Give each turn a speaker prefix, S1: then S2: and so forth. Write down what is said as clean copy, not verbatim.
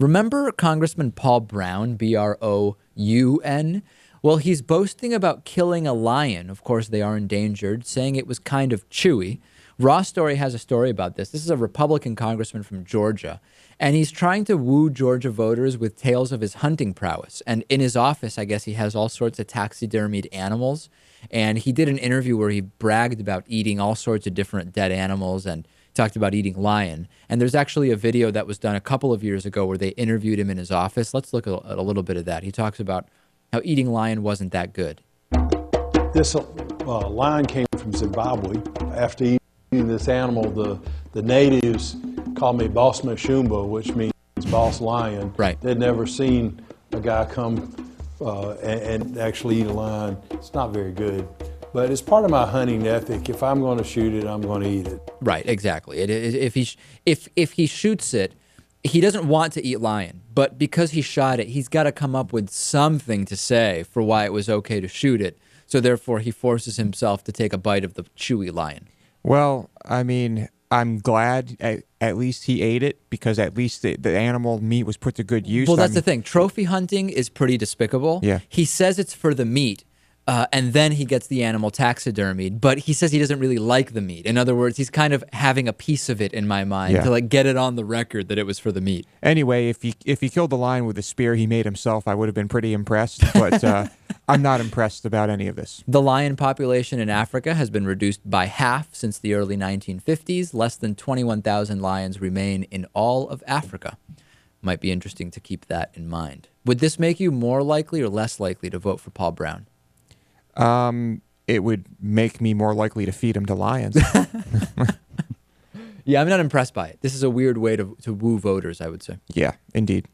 S1: Remember Congressman Paul Broun, Broun? Well, he's boasting about killing a lion. Of course, they are endangered, saying it was kind of chewy. Raw Story has a story about this. This is a Republican congressman from Georgia, and he's trying to woo Georgia voters with tales of his hunting prowess. And in his office, I guess he has all sorts of taxidermied animals. And he did an interview where he bragged about eating all sorts of different dead animals and talked about eating lion. And there's actually a video that was done a couple of years ago where they interviewed him in his office. Let's look at a little bit of that. He talks about how eating lion wasn't that good.
S2: This lion came from Zimbabwe. After eating this animal, the natives called me Boss Mashumba, which means boss lion.
S1: Right.
S2: They'd never seen a guy come and actually eat a lion. It's not very good. But it's part of my hunting ethic. If I'm going to shoot it, I'm going to eat it.
S1: Right, exactly. If he shoots it, he doesn't want to eat lion. But because he shot it, he's got to come up with something to say for why it was okay to shoot it. So therefore, he forces himself to take a bite of the chewy lion.
S3: Well, I mean, I'm glad at least he ate it, because at least the animal meat was put to good use.
S1: Well, that's the thing. Trophy hunting is pretty despicable.
S3: Yeah.
S1: He says it's for the meat. And then he gets the animal taxidermied, but he says he doesn't really like the meat. In other words, he's kind of having a piece of it in my mind to like get it on the record that it was for the meat.
S3: Anyway, if he killed the lion with a spear he made himself, I would have been pretty impressed. But I'm not impressed about any of this.
S1: The lion population in Africa has been reduced by half since the early 1950s. Less than 21,000 lions remain in all of Africa. Might be interesting to keep that in mind. Would this make you more likely or less likely to vote for Paul Broun?
S3: It would make me more likely to feed him to lions.
S1: Yeah, I'm not impressed by it. This is a weird way to woo voters, I would say.
S3: Yeah, indeed.